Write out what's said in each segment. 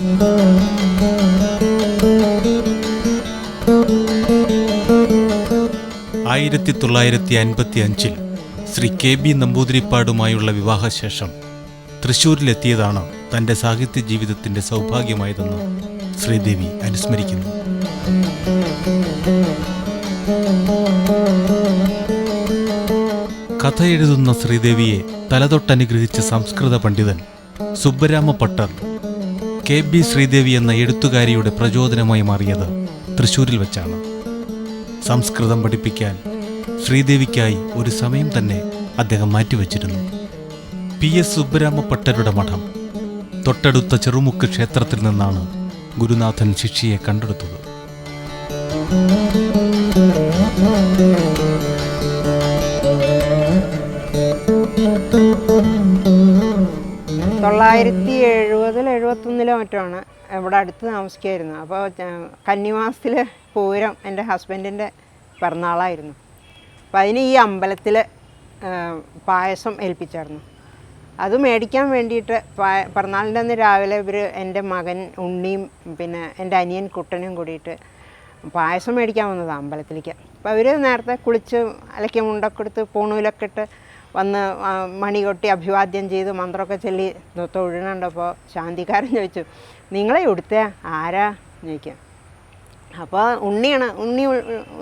ിൽ Shri K B നമ്പൂതിരിപ്പാടുമായുള്ള വിവാഹശേഷം തൃശ്ശൂരിലെത്തിയതാണ് തൻ്റെ സാഹിത്യ ജീവിതത്തിൻ്റെ സൗഭാഗ്യമായതെന്ന് ശ്രീദേവി അനുസ്മരിക്കുന്നു. കഥ എഴുതുന്ന ശ്രീദേവിയെ തലതൊട്ടനുഗ്രഹിച്ച സംസ്കൃത പണ്ഡിതൻ സുബ്ബരാമ പട്ടർ കെ ബി ശ്രീദേവി എന്ന എഴുത്തുകാരിയുടെ പ്രചോദനമായി മാറിയത് തൃശ്ശൂരിൽ വച്ചാണ്. സംസ്കൃതം പഠിപ്പിക്കാൻ ശ്രീദേവിക്കായി ഒരു സമയം തന്നെ അദ്ദേഹം മാറ്റിവച്ചിരുന്നു. പി എസ് സുബ്ബരാമ പട്ടരുടെ മഠം തൊട്ടടുത്ത ചെറുമുക്ക് ക്ഷേത്രത്തിൽ നിന്നാണ് ഗുരുനാഥൻ ശിഷ്യയെ കണ്ടെടുത്തത്. മറ്റാണ് ഇവിടെ അടുത്ത് താമസിക്കുമായിരുന്നു. അപ്പോൾ കന്നിമാസത്തിൽ പൂരം എൻ്റെ ഹസ്ബൻഡിൻ്റെ പിറന്നാളായിരുന്നു. അപ്പം അതിന് ഈ അമ്പലത്തിൽ പായസം ഏൽപ്പിച്ചായിരുന്നു. അത് മേടിക്കാൻ വേണ്ടിയിട്ട് പിറന്നാളിൻ്റെ അന്ന് രാവിലെ ഇവർ എൻ്റെ മകൻ ഉണ്ണിയും പിന്നെ എൻ്റെ അനിയൻ കുട്ടനും കൂടിയിട്ട് പായസം മേടിക്കാൻ വന്നതാണ് അമ്പലത്തിലേക്ക്. അപ്പോൾ അവർ നേരത്തെ കുളിച്ച് അലക്കിയ മുണ്ടൊക്കെ എടുത്ത് പൂണൂലൊക്കെ ഇട്ട് വന്ന് മണി കൊട്ടി അഭിവാദ്യം ചെയ്ത് മന്ത്രമൊക്കെ ചൊല്ലി തൊഴുന്നുണ്ടപ്പോൾ ശാന്തിക്കാരൻ ചോദിച്ചു, നിങ്ങളെ ഇവിടുത്തെ ആരാ ചോദിക്കുക. അപ്പോൾ ഉണ്ണി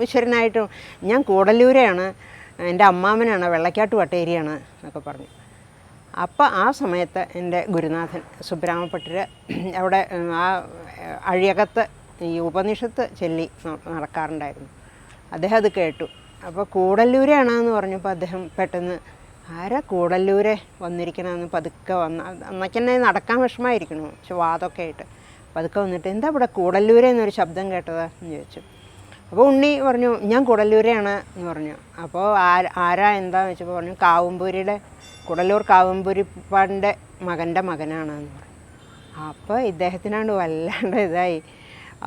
ഈശ്വരനായിട്ടും ഞാൻ കൂടല്ലൂരെയാണ്, എൻ്റെ അമ്മാമനാണ്, വെള്ളക്കാട്ട് വട്ടേരിയാണ് എന്നൊക്കെ പറഞ്ഞു. അപ്പോൾ ആ സമയത്ത് എൻ്റെ ഗുരുനാഥൻ സുബ്രഹ്മണ്യഭട്ടർ അവിടെ ആ അഴിയകത്ത് ഈ ഉപനിഷത്ത് ചൊല്ലി നടക്കാറുണ്ടായിരുന്നു. അദ്ദേഹം അത് കേട്ടു. അപ്പോൾ കൂടല്ലൂരാണെന്ന് പറഞ്ഞപ്പോൾ അദ്ദേഹം പെട്ടെന്ന് ആരാ കൂടല്ലൂരെ വന്നിരിക്കണമെന്ന് പതുക്കെ അന്നൊക്കെ തന്നെ നടക്കാൻ വിഷമമായിരിക്കണു, പക്ഷെ വാദമൊക്കെ ആയിട്ട് പതുക്കെ വന്നിട്ട് എന്താ ഇവിടെ കൂടല്ലൂരെ എന്നൊരു ശബ്ദം കേട്ടതാ എന്ന് ചോദിച്ചു. അപ്പോൾ ഉണ്ണി പറഞ്ഞു ഞാൻ കൂടല്ലൂരെയാണ് എന്ന് പറഞ്ഞു. അപ്പോൾ ആരാ എന്താന്ന് വെച്ചപ്പോൾ പറഞ്ഞു കാവുമ്പൂരിയുടെ കൂടല്ലൂർ കാവുമ്പൂരിപ്പാടിൻ്റെ മകൻ്റെ മകനാണെന്ന് പറഞ്ഞു. അപ്പോൾ ഇദ്ദേഹത്തിനാണ്ട് വല്ലാണ്ട് ഇതായി.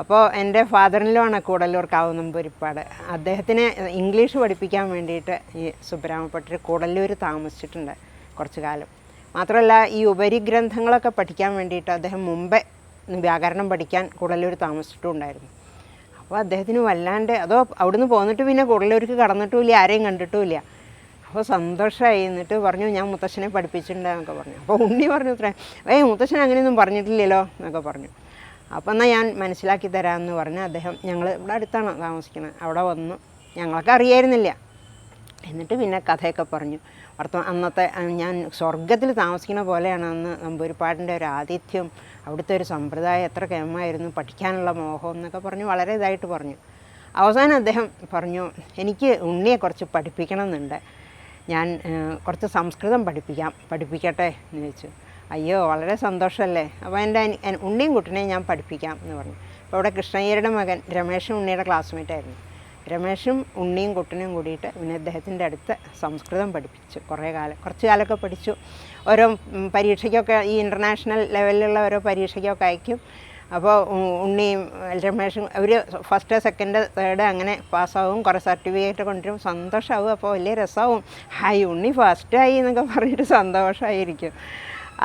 അപ്പോൾ എൻ്റെ ഫാദറിനിലുമാണ് കൂടല്ലൂർ കാവുമ്പൂരിപ്പാട്. അദ്ദേഹത്തിന് ഇംഗ്ലീഷ് പഠിപ്പിക്കാൻ വേണ്ടിയിട്ട് ഈ സുബ്രഹ്മണ്യഭട്ടർ കൂടല്ലൂർ താമസിച്ചിട്ടുണ്ട് കുറച്ച് കാലം. മാത്രമല്ല ഈ ഉപരിഗ്രന്ഥങ്ങളൊക്കെ പഠിക്കാൻ വേണ്ടിയിട്ട് അദ്ദേഹം മുമ്പേ വ്യാകരണം പഠിക്കാൻ കൂടല്ലൂർ താമസിച്ചിട്ടുണ്ടായിരുന്നു. അപ്പോൾ അദ്ദേഹത്തിന് വല്ലാണ്ട് അതോ അവിടുന്ന് പോന്നിട്ട് പിന്നെ കൂടല്ലൂർക്ക് കടന്നിട്ടുമില്ല, ആരെയും കണ്ടിട്ടുമില്ല. അപ്പോൾ സന്തോഷമായി. എന്നിട്ട് പറഞ്ഞു ഞാൻ മുത്തശ്ശനെ പഠിപ്പിച്ചിട്ടുണ്ട് എന്നൊക്കെ പറഞ്ഞു. അപ്പോൾ ഉണ്ണി പറഞ്ഞു ഇത്രേ മുത്തശ്ശൻ അങ്ങനെയൊന്നും പറഞ്ഞിട്ടില്ലല്ലോ എന്നൊക്കെ പറഞ്ഞു. അപ്പോൾ എന്നാൽ ഞാൻ മനസ്സിലാക്കി തരാമെന്ന് പറഞ്ഞ് അദ്ദേഹം ഞങ്ങൾ ഇവിടെ അടുത്താണ് താമസിക്കുന്നത്, അവിടെ വന്നു. ഞങ്ങളൊക്കെ അറിയായിരുന്നില്ല. എന്നിട്ട് പിന്നെ കഥയൊക്കെ പറഞ്ഞു. അന്നത്തെ ഞാൻ സ്വർഗത്തിൽ താമസിക്കുന്ന പോലെയാണ് അന്ന് നമ്പൂരിപ്പാടിൻ്റെ ഒരു ആതിഥ്യം, അവിടുത്തെ ഒരു സമ്പ്രദായം എത്ര കേമായിരുന്നു, പഠിക്കാനുള്ള മോഹം എന്നൊക്കെ പറഞ്ഞു വളരെ ഇതായിട്ട് പറഞ്ഞു. അവസാനം അദ്ദേഹം പറഞ്ഞു എനിക്ക് ഉണ്ണിയെ കുറച്ച് പഠിപ്പിക്കണം എന്നുണ്ട്, ഞാൻ കുറച്ച് സംസ്കൃതം പഠിപ്പിക്കട്ടെ എന്ന് ചോദിച്ചു. അയ്യോ വളരെ സന്തോഷമല്ലേ, അപ്പോൾ എൻ്റെ ഉണ്ണിയും കുട്ടനെയും ഞാൻ പഠിപ്പിക്കാം എന്ന് പറഞ്ഞു. അപ്പോൾ അവിടെ കൃഷ്ണയ്യരുടെ മകൻ രമേശും ഉണ്ണിയുടെ ക്ലാസ്മേറ്റായിരുന്നു. രമേശും ഉണ്ണിയും കുട്ടനും കൂടിയിട്ട് പിന്നെ അദ്ദേഹത്തിൻ്റെ അടുത്ത് സംസ്കൃതം പഠിപ്പിച്ചു. കുറച്ച് കാലമൊക്കെ പഠിച്ചു. ഓരോ പരീക്ഷയ്ക്കൊക്കെ ഈ ഇൻ്റർനാഷണൽ ലെവലിലുള്ള ഓരോ പരീക്ഷയ്ക്കൊക്കെ അയക്കും. അപ്പോൾ ഉണ്ണിയും രമേശും അവർ ഫസ്റ്റ് സെക്കൻഡ് തേർഡ് അങ്ങനെ പാസ്സാവും, കുറേ സർട്ടിഫിക്കറ്റ് കൊണ്ടുവരും, സന്തോഷമാവും. അപ്പോൾ വലിയ രസമാവും, ഹായ് ഉണ്ണി ഫസ്റ്റായി എന്നൊക്കെ പറഞ്ഞിട്ട് സന്തോഷമായിരിക്കും.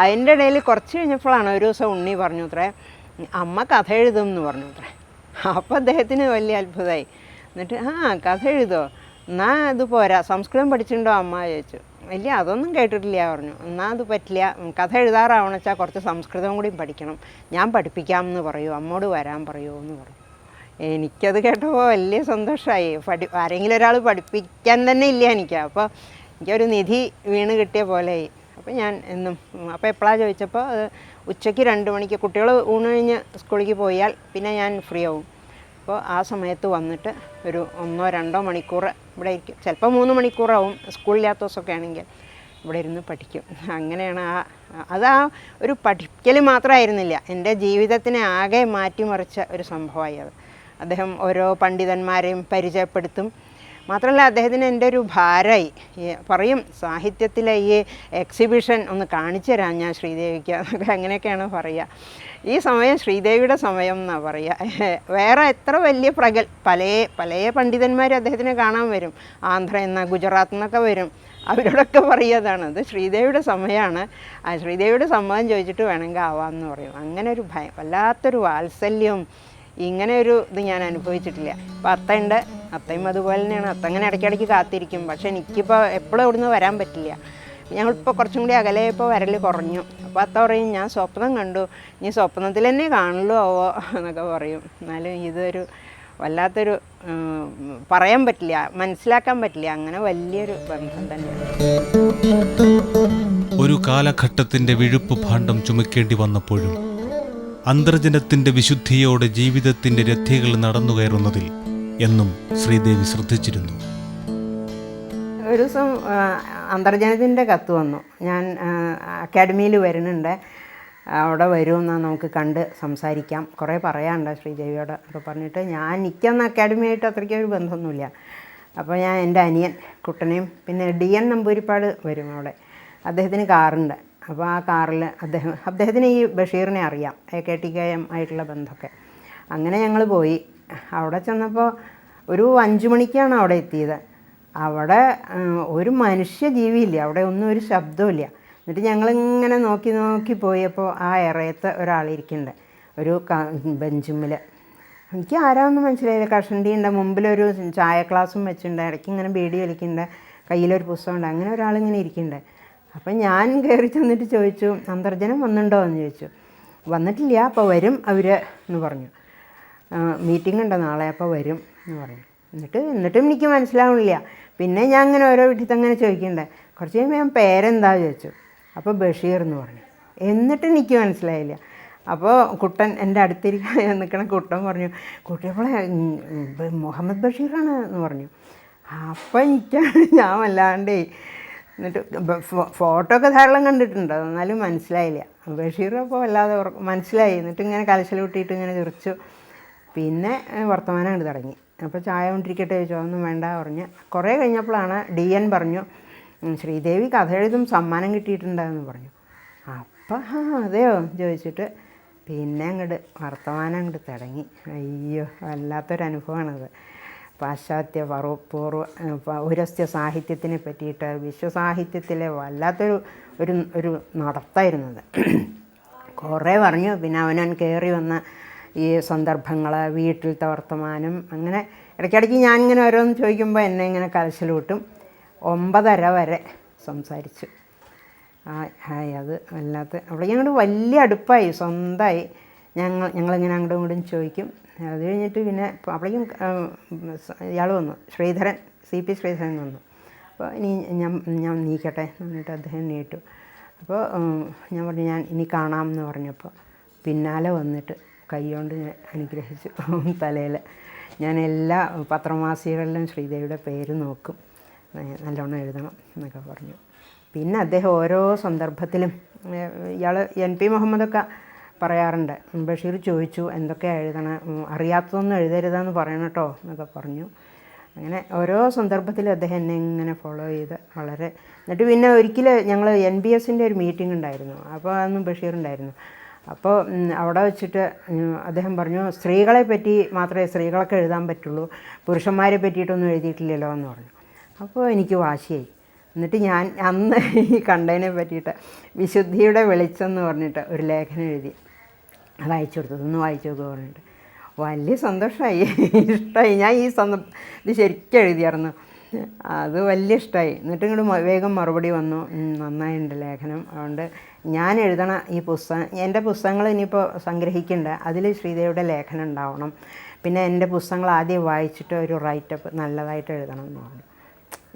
അതിൻ്റെ ഇടയിൽ കുറച്ച് കഴിഞ്ഞപ്പോഴാണ് ഒരു ദിവസം ഉണ്ണി പറഞ്ഞു അത്രേ അമ്മ കഥ എഴുതും എന്ന് പറഞ്ഞു അത്രേ. അപ്പോൾ അദ്ദേഹത്തിന് വലിയ അത്ഭുതമായി. എന്നിട്ട് കഥ എഴുതോ, എന്നാൽ അത് പോരാ, സംസ്കൃതം പഠിച്ചിട്ടുണ്ടോ അമ്മ ചോദിച്ചു. ഇല്ല അതൊന്നും കേട്ടിട്ടില്ല പറഞ്ഞു. എന്നാൽ അത് പറ്റില്ല, കഥ എഴുതാറാവണം വെച്ചാൽ കുറച്ച് സംസ്കൃതം കൂടി പഠിക്കണം, ഞാൻ പഠിപ്പിക്കാം എന്ന് പറയൂ, അമ്മോട് വരാൻ പറയൂ എന്ന് പറഞ്ഞു. എനിക്കത് കേട്ടപ്പോൾ വലിയ സന്തോഷമായി. ആരെങ്കിലും ഒരാൾ പഠിപ്പിക്കാൻ തന്നെ ഇല്ല എനിക്ക്. അപ്പോൾ എനിക്കൊരു നിധി വീണ് കിട്ടിയ പോലെയായി. അപ്പോൾ ഞാൻ അപ്പോൾ എപ്പോഴാണ് ചോദിച്ചപ്പോൾ ഉച്ചയ്ക്ക് 2 മണിക്ക് കുട്ടികൾ ഊണ് കഴിഞ്ഞ് സ്കൂളിലേക്ക് പോയാൽ പിന്നെ ഞാൻ ഫ്രീ ആവും. അപ്പോൾ ആ സമയത്ത് വന്നിട്ട് ഒരു 1-2 മണിക്കൂർ ഇവിടെ ഇരിക്കും. ചിലപ്പോൾ 3 മണിക്കൂറാവും സ്കൂളില്ലാത്ത ദിവസമൊക്കെ ആണെങ്കിൽ ഇവിടെ ഇരുന്ന് പഠിക്കും. അങ്ങനെയാണ് ആ ഒരു പഠിക്കൽ മാത്രമായിരുന്നില്ല, എൻ്റെ ജീവിതത്തിനെ ആകെ മാറ്റിമറിച്ച ഒരു സംഭവമായി അത്. അദ്ദേഹം ഓരോ പണ്ഡിതന്മാരെയും പരിചയപ്പെടുത്തും. മാത്രമല്ല അദ്ദേഹത്തിന് എൻ്റെ ഒരു ഭാരമായി. പറയും സാഹിത്യത്തിലെ ഈ എക്സിബിഷൻ ഒന്ന് കാണിച്ചു തരാം ഞാൻ ശ്രീദേവിക്ക് എന്നൊക്കെ അങ്ങനെയൊക്കെയാണ് പറയുക. ഈ സമയം ശ്രീദേവിയുടെ സമയം എന്നാണ് പറയുക. വേറെ എത്ര വലിയ പല പല പണ്ഡിതന്മാർ അദ്ദേഹത്തിനെ കാണാൻ വരും. ആന്ധ്രയിൽ നിന്ന്, ഗുജറാത്തിൽ നിന്നൊക്കെ വരും. അവരോടൊക്കെ പറയുന്നതാണ്, അത് ശ്രീദേവിയുടെ സമയമാണ്, ആ ശ്രീദേവിയുടെ സമ്മതം ചോദിച്ചിട്ട് വേണമെങ്കിൽ ആവാമെന്ന് പറയും. അങ്ങനെ ഒരു വല്ലാത്തൊരു വാത്സല്യവും ഇങ്ങനെ ഒരു ഇത് ഞാൻ അനുഭവിച്ചിട്ടില്ല. അപ്പോൾ അത്തയുണ്ട്, അത്തയും അതുപോലെ തന്നെയാണ്. അത്ത അങ്ങനെ ഇടയ്ക്കിടയ്ക്ക് കാത്തിരിക്കും. പക്ഷെ എനിക്കിപ്പോൾ എപ്പോഴും ഇവിടുന്ന് വരാൻ പറ്റില്ല. ഞങ്ങളിപ്പോൾ കുറച്ചും കൂടി അകലെ ഇപ്പോൾ വരൽ കുറഞ്ഞു. അപ്പോൾ അത്ത പറയും, ഞാൻ സ്വപ്നം കണ്ടു, നീ സ്വപ്നത്തിൽ തന്നെ കാണുള്ളൂ ആവോ എന്നൊക്കെ പറയും. എന്നാലും ഇതൊരു വല്ലാത്തൊരു പറയാൻ പറ്റില്ല, മനസ്സിലാക്കാൻ പറ്റില്ല, അങ്ങനെ വലിയൊരു ബന്ധം തന്നെയാണ്. ഒരു കാലഘട്ടത്തിൻ്റെ വിഴുപ്പ് ഭാണ്ഡം ചുമക്കേണ്ടി വന്നപ്പോഴും അന്തർജനത്തിൻ്റെ വിശുദ്ധിയോടെ ജീവിതത്തിൻ്റെ രഥികൾ നടന്നു കയറുന്നതിൽ എന്നും ശ്രീദേവി ശ്രദ്ധിച്ചിരുന്നു. ഒരു ദിവസം അന്തർജനത്തിൻ്റെ കത്ത് വന്നു. ഞാൻ അക്കാഡമിയിൽ വരുന്നുണ്ട്, അവിടെ വരുമെന്നാൽ നമുക്ക് കണ്ട് സംസാരിക്കാം, കുറേ പറയാനുണ്ട് ശ്രീദേവിയോട് ഒക്കെ പറഞ്ഞിട്ട്. എനിക്കന്ന് അക്കാഡമിയായിട്ട് അത്രയ്ക്ക് ഒരു ബന്ധമൊന്നുമില്ല. അപ്പോൾ ഞാൻ എൻ്റെ അനിയൻ കുട്ടനെയും പിന്നെ DN നമ്പൂരിപ്പാട് വരും അവിടെ. അദ്ദേഹത്തിന് കാറുണ്ട്. അപ്പോൾ ആ കാറിൽ അദ്ദേഹത്തിന് ഈ ബഷീറിനെ അറിയാം, AKTKM ആയിട്ടുള്ള ബന്ധമൊക്കെ. അങ്ങനെ ഞങ്ങൾ പോയി. അവിടെ ചെന്നപ്പോൾ ഒരു 5 മണിക്കാണ് അവിടെ എത്തിയത്. അവിടെ ഒരു മനുഷ്യ ജീവിയില്ല, അവിടെ ഒന്നും ഒരു ശബ്ദമില്ല. എന്നിട്ട് ഞങ്ങളിങ്ങനെ നോക്കി നോക്കി പോയപ്പോൾ ആ ഇറയത്ത് ഒരാളിരിക്കുന്നുണ്ട്, ഒരു ബെഞ്ചുമ്മിൽ. എനിക്ക് ആരാണെന്ന് മനസ്സിലായില്ല. കഷണ്ടി ഉണ്ട്, മുമ്പിലൊരു ചായ ഗ്ലാസും വെച്ചിട്ടുണ്ട്, ഇടയ്ക്ക് ഇങ്ങനെ ബീഡി വലിക്കുന്നുണ്ട്, കയ്യിലൊരു പുസ്തകമുണ്ട്. അങ്ങനെ ഒരാളിങ്ങനെ ഇരിക്കുന്നുണ്ട്. അപ്പം ഞാൻ കയറി ചെന്നിട്ട് ചോദിച്ചു, അന്തർജനം വന്നിട്ടുണ്ടോ എന്ന് ചോദിച്ചു. വന്നിട്ടില്ല, അപ്പോൾ വരും അവർ എന്ന് പറഞ്ഞു. മീറ്റിംഗ് ഉണ്ട് നാളെ, അപ്പോൾ വരും എന്ന് പറഞ്ഞു. എന്നിട്ടും എനിക്ക് മനസ്സിലാവണില്ല. പിന്നെ ഞാൻ അങ്ങനെ ഓരോ വീട്ടിൽ അങ്ങനെ ചോദിക്കണ്ടേ. കുറച്ച് കഴിയുമ്പോൾ ഞാൻ പേരെന്താ ചോദിച്ചു. അപ്പോൾ ബഷീർ എന്ന് പറഞ്ഞു. എന്നിട്ട് എനിക്ക് മനസ്സിലായില്ല. അപ്പോൾ കുട്ടൻ എൻ്റെ അടുത്തിരിക്കാൻ നിൽക്കണ കുട്ടൻ പറഞ്ഞു, കുട്ടിയപ്പോളെ മുഹമ്മദ് ബഷീറാണ് എന്ന് പറഞ്ഞു. അപ്പം ഞാൻ വല്ലാണ്ടേ. എന്നിട്ട് ഫോട്ടോ ഒക്കെ ധാരാളം കണ്ടിട്ടുണ്ട്, എന്നാലും മനസ്സിലായില്ല. ബഷീർ അപ്പോൾ വല്ലാതെ മനസ്സിലായി. എന്നിട്ട് ഇങ്ങനെ കലശൽ കൂട്ടിയിട്ട് ഇങ്ങനെ ചിരിച്ചു. പിന്നെ വർത്തമാനം കണ്ട് തുടങ്ങി. അപ്പോൾ ചായ കൊണ്ടിരിക്കട്ടെ ചോദിച്ചു. ഒന്നും വേണ്ട പറഞ്ഞ്. കുറേ കഴിഞ്ഞപ്പോഴാണ് DN പറഞ്ഞു, ശ്രീദേവി കഥ എഴുതും, സമ്മാനം കിട്ടിയിട്ടുണ്ടെന്ന് പറഞ്ഞു. അപ്പം അതെയോ ചോദിച്ചിട്ട് പിന്നെ അങ്ങോട്ട് വർത്തമാനം അങ്ങോട്ട് തുടങ്ങി. അയ്യോ, വല്ലാത്തൊരനുഭവമാണത്. പാശ്ചാത്യ പൗരസ്ത്യ സാഹിത്യത്തിനെ പറ്റിയിട്ട്, വിശ്വസാഹിത്യത്തിലെ വല്ലാത്തൊരു ഒരു നടത്തായിരുന്നത്. കുറേ പറഞ്ഞു. പിന്നെ അവനവൻ കയറി വന്ന ഈ സന്ദർഭങ്ങൾ, വീട്ടിലത്തെ വർത്തമാനം, അങ്ങനെ ഇടയ്ക്കിടയ്ക്ക് ഞാനിങ്ങനെ ഓരോന്ന് ചോദിക്കുമ്പോൾ എന്നെ ഇങ്ങനെ കലശലൂട്ടും. 9:30 വരെ സംസാരിച്ചു. അത് വല്ലാത്ത അവിടെ ഞങ്ങൾ വലിയ അടുപ്പായി, സ്വന്തമായി. ഞങ്ങളിങ്ങനെ അങ്ങോട്ടും ഇങ്ങോട്ടും ചോദിക്കും. അത് കഴിഞ്ഞിട്ട് പിന്നെ അപ്പോഴേക്കും ഇയാൾ വന്നു, ശ്രീധരൻ, CP ശ്രീധരൻ വന്നു. അപ്പോൾ ഞാൻ നീക്കട്ടെ എന്നിട്ട് അദ്ദേഹം നീട്ടു. അപ്പോൾ ഞാൻ പറഞ്ഞു, ഞാൻ ഇനി കാണാമെന്ന് പറഞ്ഞപ്പോൾ പിന്നാലെ വന്നിട്ട് കൈകൊണ്ട് ഞാൻ അനുഗ്രഹിച്ചു തലയിൽ. ഞാൻ എല്ലാ പത്രമാസികകളിലും ശ്രീദേവിയുടെ പേര് നോക്കും, നല്ലോണം എഴുതണം എന്നൊക്കെ പറഞ്ഞു. പിന്നെ അദ്ദേഹം ഓരോ സന്ദർഭത്തിലും ഇയാൾ NP മുഹമ്മദൊക്കെ പറയാറുണ്ട്, ബഷീർ ചോദിച്ചു എന്തൊക്കെയാണ് എഴുതണം, അറിയാത്തതൊന്നും എഴുതരുതെന്ന് പറയണം കേട്ടോ എന്നൊക്കെ പറഞ്ഞു. അങ്ങനെ ഓരോ സന്ദർഭത്തിലും അദ്ദേഹം എന്നെ ഇങ്ങനെ ഫോളോ ചെയ്ത് വളരെ. എന്നിട്ട് പിന്നെ ഒരിക്കൽ ഞങ്ങൾ NBSൻ്റെ ഒരു മീറ്റിംഗ് ഉണ്ടായിരുന്നു. അപ്പോൾ അന്ന് ബഷീർ ഉണ്ടായിരുന്നു. അപ്പോൾ അവിടെ വെച്ചിട്ട് അദ്ദേഹം പറഞ്ഞു, സ്ത്രീകളെ പറ്റി മാത്രമേ സ്ത്രീകളൊക്കെ എഴുതാൻ പറ്റുള്ളൂ, പുരുഷന്മാരെ പറ്റിയിട്ടൊന്നും എഴുതിയിട്ടില്ലല്ലോ എന്ന് പറഞ്ഞു. അപ്പോൾ എനിക്ക് വാശിയായി. എന്നിട്ട് ഞാൻ അന്ന് ഈ കണ്ടതിനെ പറ്റിയിട്ട് വിശുദ്ധിയുടെ വെളിച്ചം എന്ന് പറഞ്ഞിട്ട് ഒരു ലേഖനം എഴുതി. അത് അയച്ചു കൊടുത്തത്, ഒന്ന് വായിച്ചു നോക്കുക പറഞ്ഞിട്ട് വലിയ സന്തോഷമായി, ഇഷ്ടമായി. ഞാൻ ഇത് ശരിക്കും എഴുതിയായിരുന്നു, അത് വലിയ ഇഷ്ടമായി. എന്നിട്ട് ഇങ്ങോട്ട് വേഗം മറുപടി വന്നു, നന്നായിട്ടുണ്ട് ലേഖനം. അതുകൊണ്ട് ഞാൻ എഴുതണ ഈ പുസ്തകം, എൻ്റെ പുസ്തകങ്ങൾ ഇനിയിപ്പോൾ സംഗ്രഹിക്കേണ്ട, അതിൽ ശ്രീദേവിയുടെ ലേഖനം ഉണ്ടാവണം. പിന്നെ എൻ്റെ പുസ്തകങ്ങൾ ആദ്യം വായിച്ചിട്ട് ഒരു റൈറ്റപ്പ് നല്ലതായിട്ട് എഴുതണം എന്ന് പറഞ്ഞു.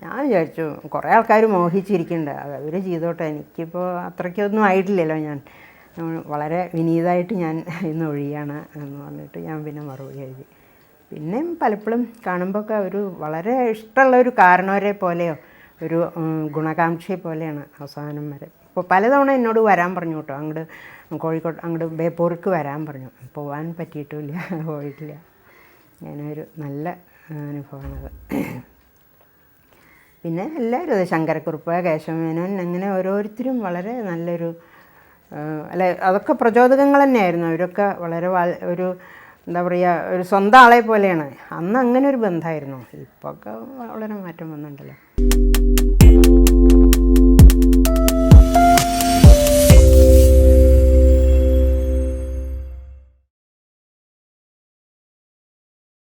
ഞാൻ വിചാരിച്ചു കുറേ ആൾക്കാർ മോഹിച്ചിരിക്കുന്നുണ്ട്, അത് അവർ ചെയ്തോട്ടെ, എനിക്കിപ്പോൾ അത്രയ്ക്കൊന്നും ആയിട്ടില്ലല്ലോ. ഞാൻ വളരെ വിനീതമായിട്ട് ഞാൻ ഇന്ന് ഒഴിയാണ് എന്ന് പറഞ്ഞിട്ട് ഞാൻ പിന്നെ മറുപടി എഴുതി. പിന്നെ പലപ്പോഴും കാണുമ്പോഴൊക്കെ ഒരു വളരെ ഇഷ്ടമുള്ള ഒരു കാരണവരെ പോലെയോ ഒരു ഗുണകാംക്ഷയെ പോലെയാണ് അവസാനം വരെ. ഇപ്പോൾ പലതവണ എന്നോട് വരാൻ പറഞ്ഞു കേട്ടോ, അങ്ങോട്ട് കോഴിക്കോട് അങ്ങോട്ട് ബേപ്പൂർക്ക് വരാൻ പറഞ്ഞു. പോകാൻ പറ്റിയിട്ടുമില്ല, പോയിട്ടില്ല. അങ്ങനെ ഒരു നല്ല അനുഭവമാണത്. പിന്നെ എല്ലാവരും, ശങ്കരക്കുറുപ്പ്, കേശവമേനോൻ, അങ്ങനെ ഓരോരുത്തരും വളരെ നല്ലൊരു അല്ലെ അതൊക്കെ പ്രചോദകങ്ങൾ തന്നെയായിരുന്നു. അവരൊക്കെ വളരെ ഒരു എന്താ പറയുക, ഒരു സ്വന്തം ആളെ പോലെയാണ്. അന്ന് അങ്ങനെ ഒരു ബന്ധമായിരുന്നു. ഇപ്പോൾ ഒക്കെ വളരെ മാറ്റം വന്നിട്ടുണ്ടല്ലോ.